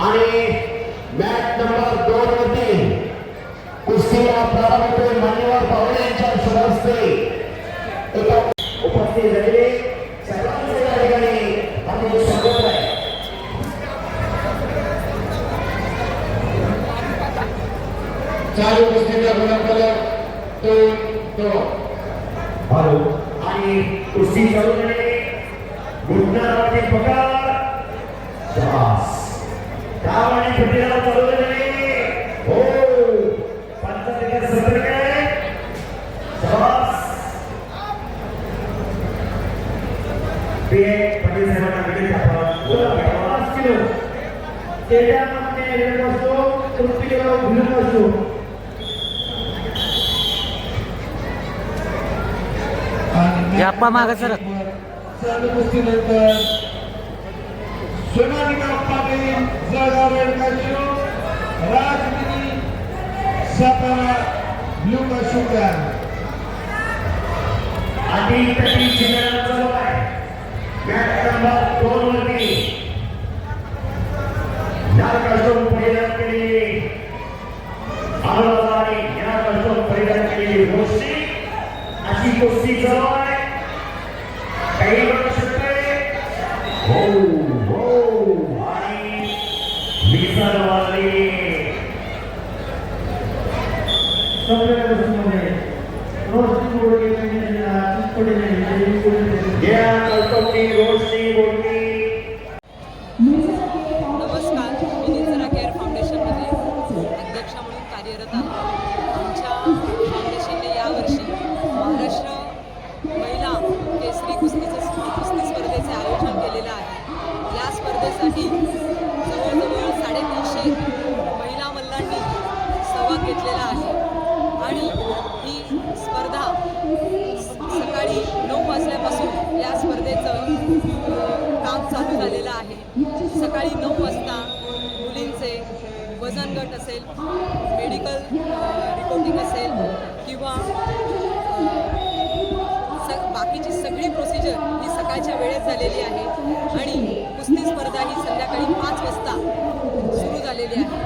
आणि match number 2 मध्ये कुस्तीला प्रारंभ होतोय मान्यवर पाहुणे यांच्या शुभ हस्ते उपस्थित झालेले सर्वांचे या ठिकाणी आम्ही स्वागत आहे. चालू कुस्तीचा गुणफलक 2-2 आणि कुस्ती चालू झाली. गुंडारावरती पकड शाबास कावणी फुटीला चालू झाली. हो पंचायतीचा सतर्क आहे. शाबास पटेल साहेबांना विनंती आपण 5 किलो स्टेडियममध्ये रेड असतो कुस्ती केला भूलत असतो. याप्पा मागे सर चालू कुस्तीनंतर सोनालिका पाटील जळगाव रेडकाशो राजगिरी सातारा ब्लू काशुका आणि तशी चिन्ह चालू आहे. मॅच नंबर 2 वरती लाल कास्टूम परिधान केलेली आणि या कास्टूम परिधान केलेली रोशी अशी कुस्ती चालू आहे. काही बघू शकते. हो हो आणि विसर वाजली. या कास्टूमची रोशी बोलली. नमस्कार, मी निजरा केअर फाउंडेशनमध्ये अध्यक्षा म्हणून कार्यरत आहे. आमच्या फाउंडेशनने यावर्षी महाराष्ट्र महिला केसरी कुस्ती स्पर्धेचे आयोजन केलेलं आहे. या स्पर्धेसाठी जवळजवळ 350 महिला मल्लांनी सहभाग घेतलेला आहे आणि ही स्पर्धा सकाळी 9 वाजल्यापासून या स्पर्धेचं काम चालू झालेलं आहे. सकाळी 9 वाजता मुलींचे वजन गट असेल, मेडिकल रिपोर्टिंग असेल किंवा बाकीची सगळी प्रोसिजर ही सकाळच्या वेळेत झालेली आहे आणि कुस्ती स्पर्धा ही संध्याकाळी 5 वाजता सुरू झालेली आहे.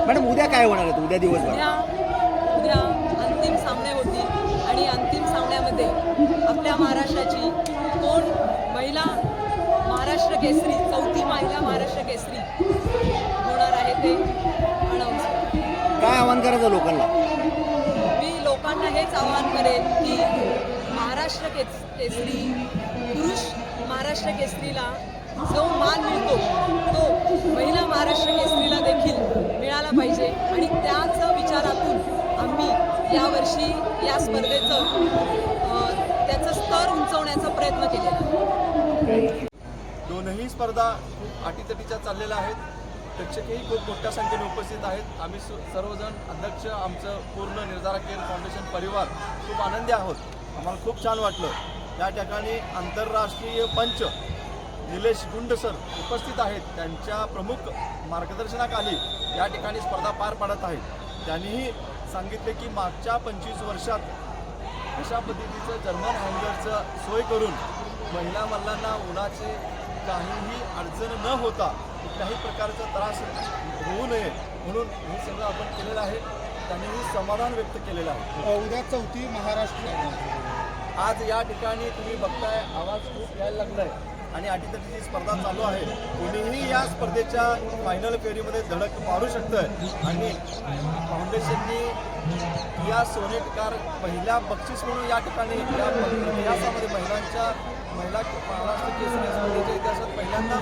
मॅडम उद्या काय होणार आहे? उद्या दिवसभर उद्या अंतिम सामने होतील आणि अंतिम सामन्यामध्ये आपल्या महाराष्ट्राची कोण महिला महाराष्ट्र केसरी 4थी महिला महाराष्ट्र केसरी होणार आहे ते अनाऊन्स. काय आव्हान करायचं लोकांना? मी लोकांना हेच आवाहन करेन की महाराष्ट्र केसरी पुरुष महाराष्ट्र केसरीला जो मान मिळतो तो महिला महाराष्ट्र केसरीला देखील मिळाला पाहिजे आणि त्याच विचारातून आम्ही यावर्षी या स्पर्धेचं त्याचं स्तर उंचवण्याचा प्रयत्न केलेला आहे. दोनही स्पर्धा खूप अटीतटीच्या चाललेल्या आहेत. प्रेक्षकही खूप मोठ्या संख्येने उपस्थित आहेत. आम्ही सर्वजण अध्यक्ष आमचं पूर्ण निर्धारा केअर फाउंडेशन परिवार खूप आनंदी आहोत. आम्हाला खूप छान वाटलं. या ठिकाणी आंतरराष्ट्रीय पंच निलेश गुंड सर उपस्थित आहेत. त्यांच्या प्रमुख मार्गदर्शनाखाली या ठिकाणी स्पर्धा पार पाडत आहेत. त्यांनीही सांगितले की मागच्या 25 वर्षात अशा पद्धतीचं जर्मन हँगरचं सोय करून महिला मल्लांना उन्हाची काहीही अडचण न होता कुठल्याही प्रकारचा त्रास होऊ नये म्हणून हे सगळं आपण केलेलं आहे. त्यांनीही समाधान व्यक्त केलेलं आहे. उद्या 4थी महाराष्ट्र आज या ठिकाणी तुम्ही बघताय आवाज खूप यायला लागला आहे आणि अटीतटीची स्पर्धा चालू आहे. कोणीही या स्पर्धेच्या फायनल फेरीमध्ये धडक मारू शकतं आणि फाउंडेशननी या सोनेटकार पहिल्या बक्षीस म्हणून या ठिकाणी या इतिहासामध्ये महिला महाराष्ट्र केसरी स्पर्धेच्या इतिहासात पहिल्यांदा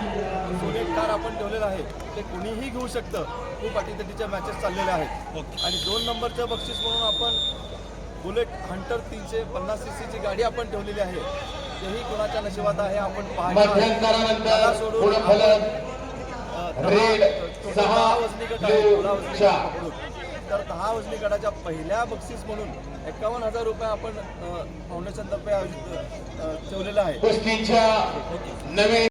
सोनेटकार आपण ठेवलेलं आहे. ते कुणीही घेऊ शकतं. खूप अटीतटीच्या मॅचेस चाललेल्या आहेत आणि 2 नंबरचं बक्षीस म्हणून आपण बुलेट हंटर 350 cc गाडी आपण ठेवलेली आहे. तेही कोणाच्या नशिबात आहे आपण मध्यंतरानंतर सोडून 10 वजनी गट आहे. तर 10 वजनी गटाच्या पहिल्या बक्षीस म्हणून 51,000 रुपये आपण फाउंडेशनतर्फे ठेवलेला आहे. कुस्तीच्या नवीन